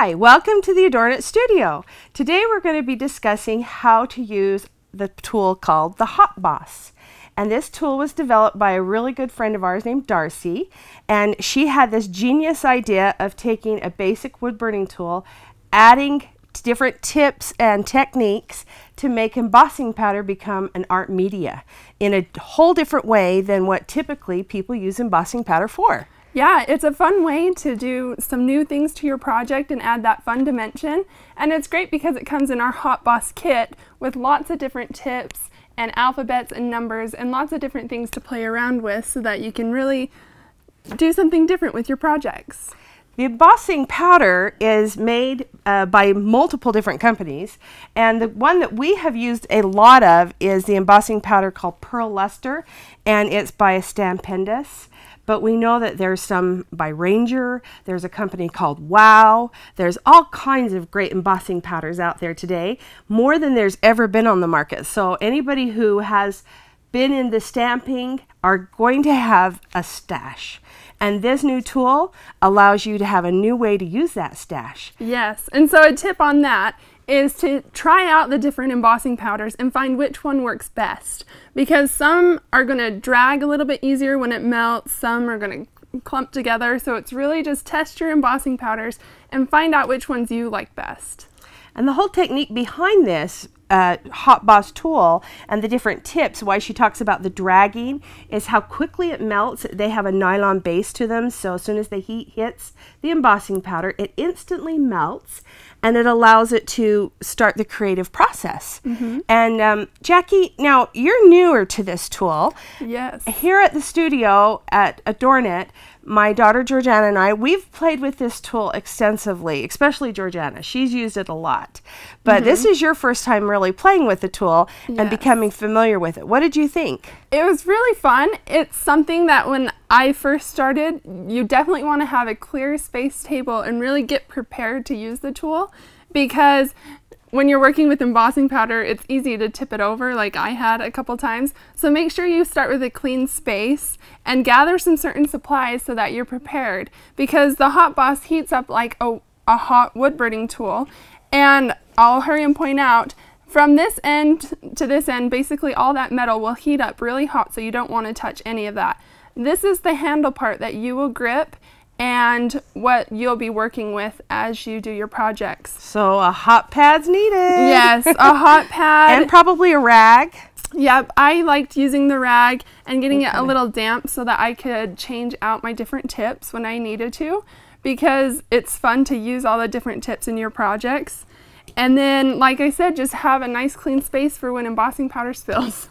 Hi, welcome to the AdornIt studio. Today we're going to be discussing how to use the tool called the Hot Boss. And this tool was developed by a really good friend of ours named Darcy. And she had this genius idea of taking a basic wood burning tool, adding different tips and techniques to make embossing powder become an art media in a whole different way than what typically people use embossing powder for. Yeah, it's a fun way to do some new things to your project and add that fun dimension. And it's great because it comes in our Hot Boss kit with lots of different tips and alphabets and numbers and lots of different things to play around with so that you can really do something different with your projects. The embossing powder is made by multiple different companies, and the one that we have used a lot of is the embossing powder called Pearl Luster, and it's by Stampendous. But we know that there's some by Ranger, there's a company called Wow, there's all kinds of great embossing powders out there today, more than there's ever been on the market. So anybody who has been in the stamping are going to have a stash. And this new tool allows you to have a new way to use that stash. Yes, and so a tip on that is to try out the different embossing powders and find which one works best. Because some are going to drag a little bit easier when it melts, some are going to clump together. So it's really just test your embossing powders and find out which ones you like best. And the whole technique behind this Hot Boss tool and the different tips, why she talks about the dragging, is how quickly it melts. They have a nylon base to them, so as soon as the heat hits the embossing powder, it instantly melts and it allows it to start the creative process. And Jackie, now you're newer to this tool. Yes. Here at the studio at AdornIt, my daughter Georgiana and I, we've played with this tool extensively, especially Georgiana. She's used it a lot. But this is your first time really playing with the tool and becoming familiar with it. What did you think? It was really fun. It's something that when I first started, you definitely want to have a clear space table and really get prepared to use the tool, because when you're working with embossing powder, it's easy to tip it over like I had a couple times. So make sure you start with a clean space and gather some certain supplies so that you're prepared, because the Hot Boss heats up like a hot wood burning tool. And I'll hurry and point out, from this end to this end, basically all that metal will heat up really hot, so you don't want to touch any of that. This is the handle part that you will grip and what you'll be working with as you do your projects. So a hot pad's needed. Yes, a hot pad. And probably a rag. Yep, I liked using the rag and getting it a little damp so that I could change out my different tips when I needed to, because it's fun to use all the different tips in your projects. And then, like I said, just have a nice clean space for when embossing powder spills.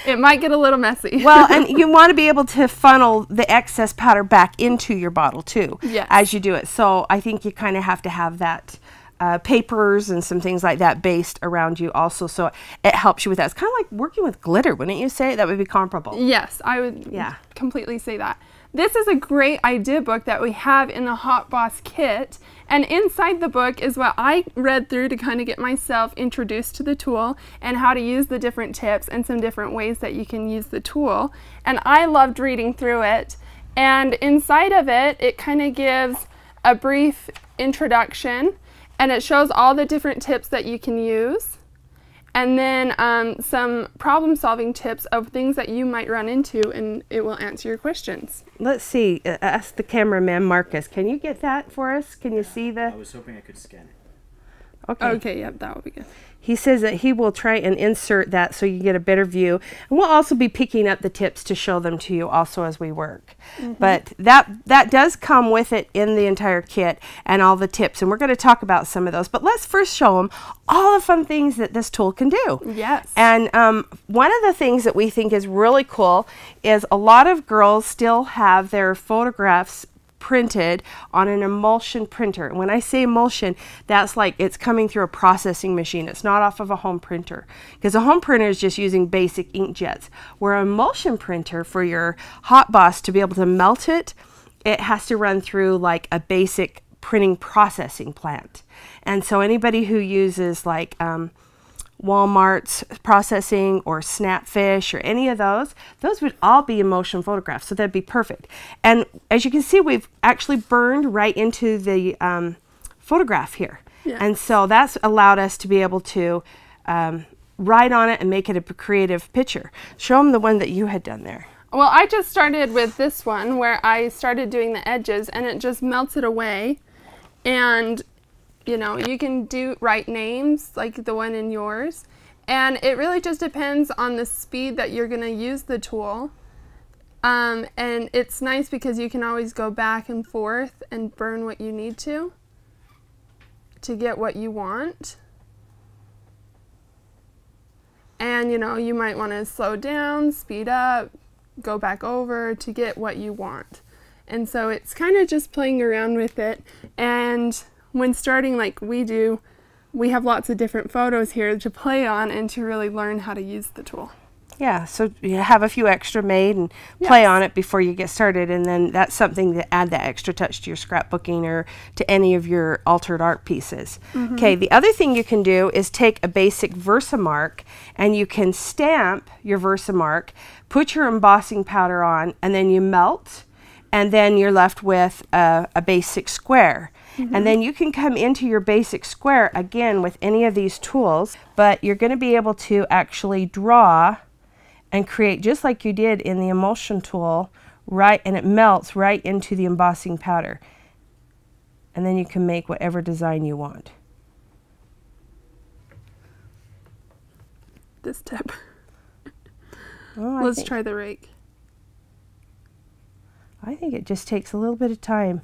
It might get a little messy. Well, and you want to be able to funnel the excess powder back into your bottle too, as you do it. So I think you kind of have to have that papers and some things like that based around you also, so it helps you with that. It's kind of like working with glitter, wouldn't you say? That would be comparable. Yes, I would completely say that. This is a great idea book that we have in the Hot Boss kit, and inside the book is what I read through to kind of get myself introduced to the tool and how to use the different tips and some different ways that you can use the tool. And I loved reading through it, and inside of it, it kind of gives a brief introduction, and it shows all the different tips that you can use. And then some problem-solving tips of things that you might run into, and it will answer your questions. Let's see. Ask the cameraman, Marcus. Can you get that for us? Can you see the... I was hoping I could scan it. Okay. Okay, yep, that would be good. He says that he will try and insert that so you get a better view. And we'll also be picking up the tips to show them to you also as we work. But that does come with it in the entire kit and all the tips. And we're going to talk about some of those. But let's first show them all the fun things that this tool can do. Yes. And one of the things that we think is really cool is a lot of girls still have their photographs printed on an emulsion printer. And when I say emulsion, that's like it's coming through a processing machine. It's not off of a home printer, because a home printer is just using basic inkjets, where an emulsion printer, for your Hot Boss to be able to melt it, it has to run through like a basic printing processing plant. And so anybody who uses like Walmart's processing or Snapfish or any of those would all be emulsion photographs, so that'd be perfect. And as you can see, we've actually burned right into the photograph here. Yeah. And so that's allowed us to be able to write on it and make it a creative picture. Show them the one that you had done there. Well, I just started with this one where I started doing the edges and it just melts it away. And, you know, you can write names like the one in yours. And it really just depends on the speed that you're going to use the tool. And it's nice because you can always go back and forth and burn what you need to get what you want. And, you know, you might want to slow down, speed up, go back over to get what you want. And so it's kind of just playing around with it. And when starting like we do, we have lots of different photos here to play on and to really learn how to use the tool. Yeah, so you have a few extra made and play on it before you get started, and then that's something to add that extra touch to your scrapbooking or to any of your altered art pieces. Okay, the other thing you can do is take a basic Versamark and you can stamp your Versamark, put your embossing powder on, and then you melt, and then you're left with a basic square. And then you can come into your basic square again with any of these tools, but you're going to be able to actually draw and create just like you did in the emulsion tool, right, and it melts right into the embossing powder. And then you can make whatever design you want. This tip. Oh, Let's try the rake. I think it just takes a little bit of time,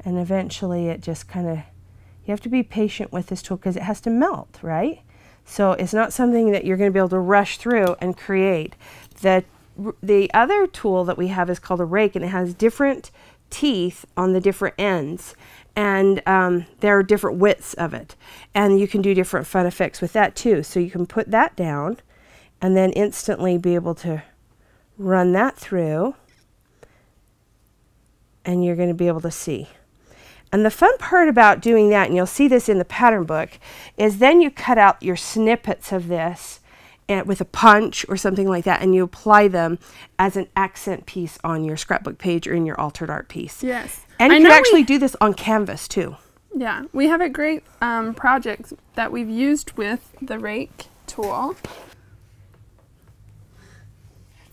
and eventually it just kind of, you have to be patient with this tool because it has to melt, right? So it's not something that you're going to be able to rush through and create. The other tool that we have is called a rake, and it has different teeth on the different ends, and there are different widths of it, and you can do different fun effects with that too. So you can put that down and then instantly be able to run that through, and you're going to be able to see. And the fun part about doing that, and you'll see this in the pattern book, is then you cut out your snippets of this with a punch or something like that, and you apply them as an accent piece on your scrapbook page or in your altered art piece. Yes. And you can actually do this on canvas too. Yeah, we have a great project that we've used with the rake tool.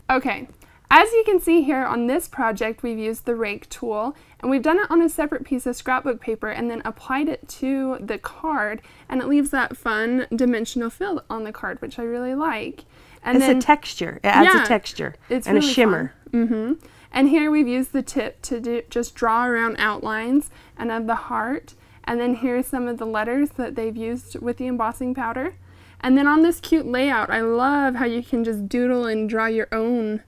Okay. As you can see here on this project, we've used the rake tool, and we've done it on a separate piece of scrapbook paper and then applied it to the card, and it leaves that fun dimensional fill on the card, which I really like. And it's a texture. It adds a texture and really a shimmer. And here we've used the tip to just draw around outlines and of the heart. And then here's some of the letters that they've used with the embossing powder. And then on this cute layout, I love how you can just doodle and draw your own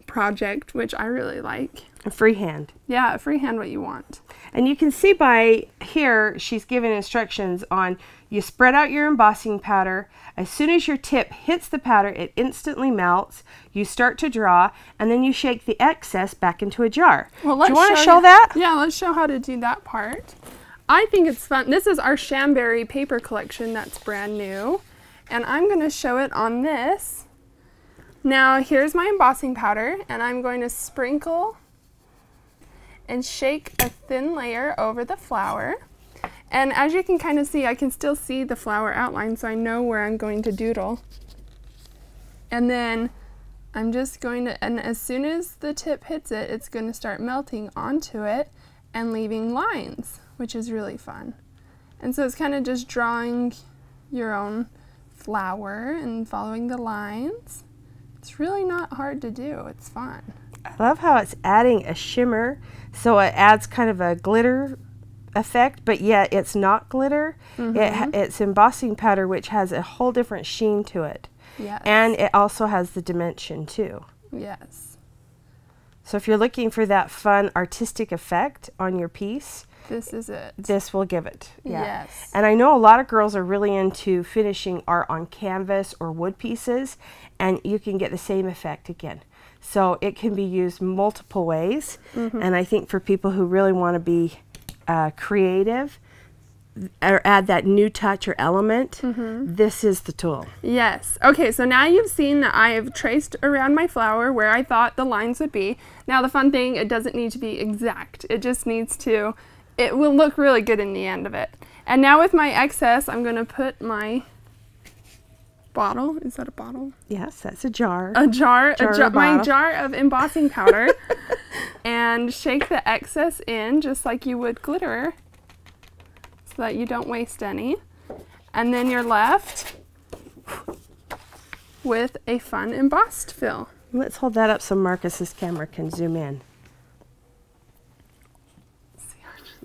project, which I really like. A freehand. Yeah, freehand what you want. And you can see by here, she's given instructions on you spread out your embossing powder. As soon as your tip hits the powder, it instantly melts. You start to draw, and then you shake the excess back into a jar. Well, do you want to show that? Yeah, let's show how to do that part. I think it's fun. This is our Shamberry paper collection that's brand new, and I'm going to show it on this. Now here's my embossing powder, and I'm going to sprinkle and shake a thin layer over the flower. And as you can kind of see, I can still see the flower outline, so I know where I'm going to doodle. And then I'm just going to, and as soon as the tip hits it, it's going to start melting onto it and leaving lines, which is really fun. And so it's kind of just drawing your own flower and following the lines. It's really not hard to do. It's fun. I love how it's adding a shimmer, so it adds kind of a glitter effect, but yet it's not glitter. It's embossing powder, which has a whole different sheen to it. Yes. And it also has the dimension too. Yes. So if you're looking for that fun artistic effect on your piece, this is it. This will give it. Yeah. Yes. And I know a lot of girls are really into finishing art on canvas or wood pieces, and you can get the same effect again. So it can be used multiple ways. And I think for people who really want to be creative or add that new touch or element, this is the tool. Yes. Okay, so now you've seen that I have traced around my flower where I thought the lines would be. Now the fun thing, it doesn't need to be exact. It just needs to it will look really good in the end of it. And now with my excess, I'm going to put my bottle. Is that a bottle? Yes, that's a jar. My jar of embossing powder. And shake the excess in just like you would glitter so that you don't waste any. And then you're left with a fun embossed fill. Let's hold that up so Marcus's camera can zoom in.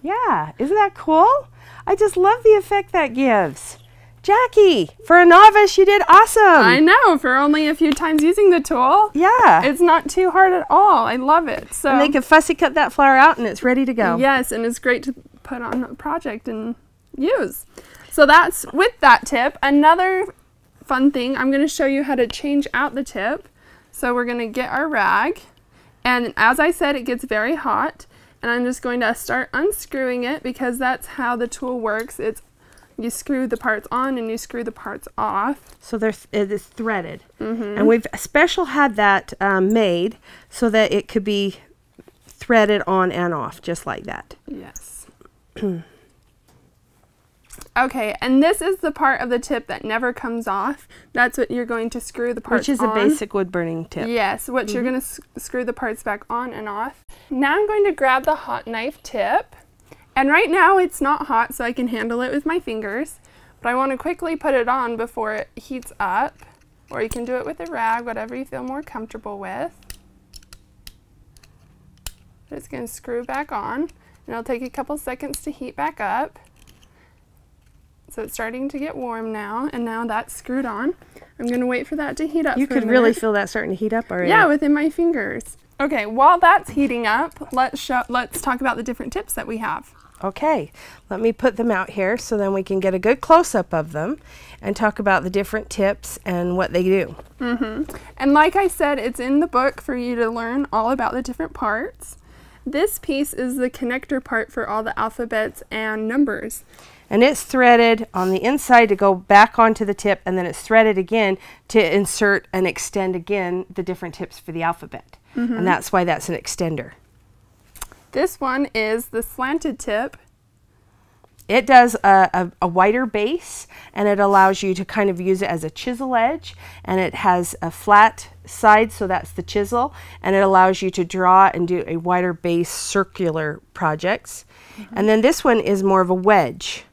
Yeah, isn't that cool? I just love the effect that gives. Jackie, for a novice, you did awesome. I know, for only a few times using the tool. Yeah. It's not too hard at all. I love it. So and they can fussy cut that flower out and it's ready to go. Yes, and it's great to put on a project and use. So that's with that tip. Another fun thing, I'm going to show you how to change out the tip. So we're going to get our rag, and as I said, it gets very hot. And I'm just going to start unscrewing it because that's how the tool works. You screw the parts on and you screw the parts off. So it is threaded. And we've special had that made so that it could be threaded on and off just like that. Yes. Okay, and this is the part of the tip that never comes off. That's what you're going to screw the parts on. Which is a basic wood burning tip. Yes, which you're going to screw the parts back on and off. Now I'm going to grab the hot knife tip. And right now it's not hot, so I can handle it with my fingers. But I want to quickly put it on before it heats up. Or you can do it with a rag, whatever you feel more comfortable with. It's going to screw back on. And it'll take a couple seconds to heat back up. So it's starting to get warm now, and now that's screwed on. I'm going to wait for that to heat up. You could really feel that starting to heat up already. Yeah, within my fingers. Okay, while that's heating up, let's talk about the different tips that we have. Okay, let me put them out here so then we can get a good close-up of them and talk about the different tips and what they do. And like I said, it's in the book for you to learn all about the different parts. This piece is the connector part for all the alphabets and numbers. And it's threaded on the inside to go back onto the tip, and then it's threaded again to insert and extend again the different tips for the alphabet. And that's why that's an extender. This one is the slanted tip. It does a wider base, and it allows you to kind of use it as a chisel edge, and it has a flat side, so that's the chisel, and it allows you to draw and do a wider base circular projects. And then this one is more of a wedge.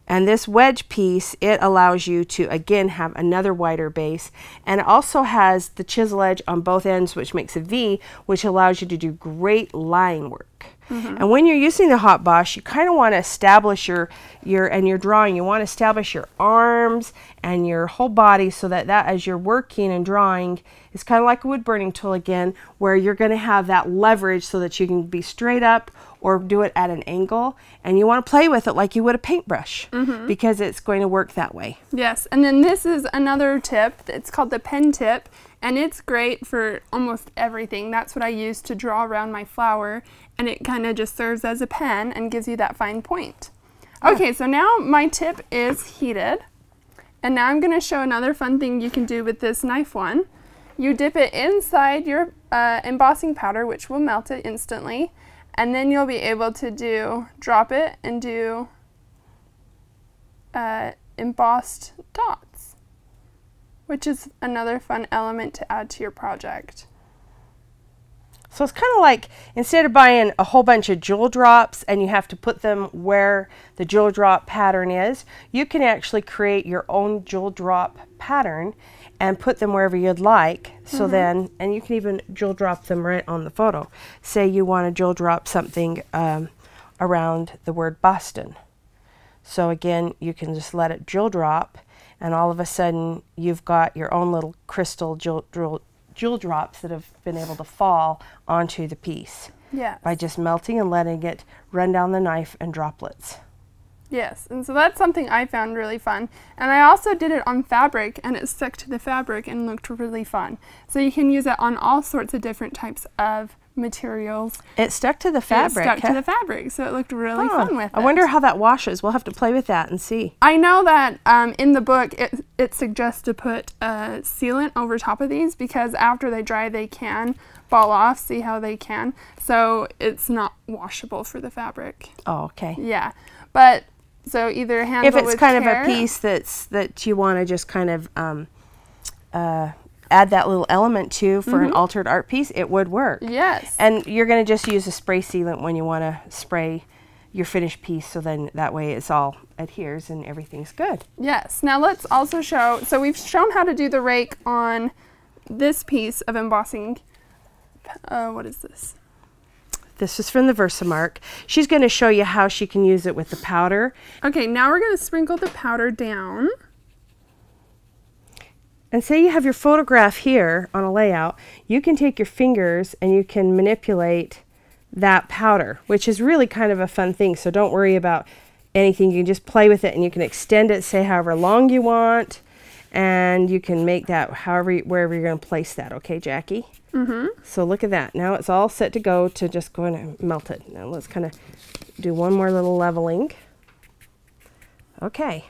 And this wedge piece, it allows you to, again, have another wider base. And it also has the chisel edge on both ends, which makes a V, which allows you to do great line work. And when you're using the hot boss, you kind of want to establish your drawing, you want to establish your arms and your whole body so that as you're working and drawing, it's kind of like a wood burning tool again, where you're going to have that leverage so that you can be straight up or do it at an angle, and you want to play with it like you would a paintbrush because it's going to work that way. Yes, and then this is another tip. It's called the pen tip, and it's great for almost everything. That's what I use to draw around my flower, and it kind of just serves as a pen and gives you that fine point. Okay, so now my tip is heated, and now I'm going to show another fun thing you can do with this knife one. You dip it inside your embossing powder, which will melt it instantly. And then you'll be able to drop it and do embossed dots, which is another fun element to add to your project. So it's kind of like, instead of buying a whole bunch of jewel drops and you have to put them where the jewel drop pattern is, you can actually create your own jewel drop pattern and put them wherever you'd like. So then, and you can even jewel drop them right on the photo. Say you want to jewel drop something around the word Boston. So again, you can just let it jewel drop, and all of a sudden you've got your own little crystal jewel drops that have been able to fall onto the piece. Yes. By just melting and letting it run down the knife in droplets. Yes, and so that's something I found really fun. And I also did it on fabric, and it stuck to the fabric and looked really fun. So you can use it on all sorts of different types of materials. It stuck to the fabric. It stuck to the fabric, so it looked really fun with it. I wonder how that washes. We'll have to play with that and see. I know that in the book, it suggests to put a sealant over top of these because after they dry they can fall off. See how they can? So it's not washable for the fabric. Oh, okay. Yeah, but so either handle if it's with kind care, of a piece that you want to just kind of add that little element to for an altered art piece, it would work. Yes. And you're going to just use a spray sealant when you want to spray your finished piece, so then that way it's all adheres and everything's good. Yes. Now let's also show, so we've shown how to do the rake on this piece of embossing. What is this? This is from the Versamark. She's going to show you how she can use it with the powder. Okay, now we're going to sprinkle the powder down. And say you have your photograph here on a layout, you can take your fingers and you can manipulate that powder, which is really kind of a fun thing. So don't worry about anything. You can just play with it and you can extend it, say however long you want, and you can make that wherever you're going to place that. Okay, Jackie? So look at that. Now it's all set to go to just go and melt it. Now let's kind of do one more little leveling. Okay.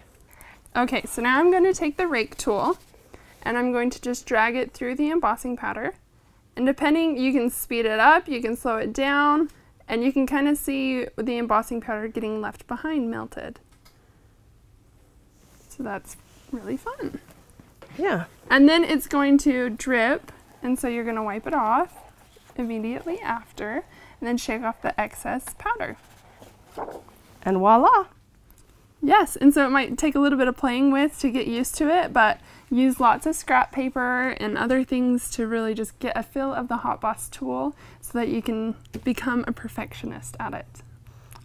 Okay, so now I'm going to take the rake tool and I'm going to just drag it through the embossing powder. And depending, you can speed it up, you can slow it down, and you can kind of see the embossing powder getting left behind melted. So that's really fun. Yeah. And then it's going to drip, and so you're going to wipe it off immediately after, and then shake off the excess powder. And voila. Yes, and so it might take a little bit of playing with to get used to it, but use lots of scrap paper and other things to really just get a feel of the Hot Boss tool so that you can become a perfectionist at it.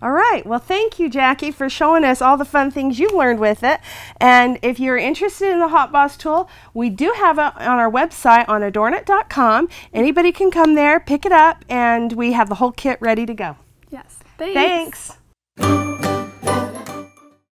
All right. Well, thank you, Jackie, for showing us all the fun things you've learned with it. And if you're interested in the Hot Boss tool, we do have it on our website on AdornIt.com. Anybody can come there, pick it up, and we have the whole kit ready to go. Yes. Thanks. Thanks.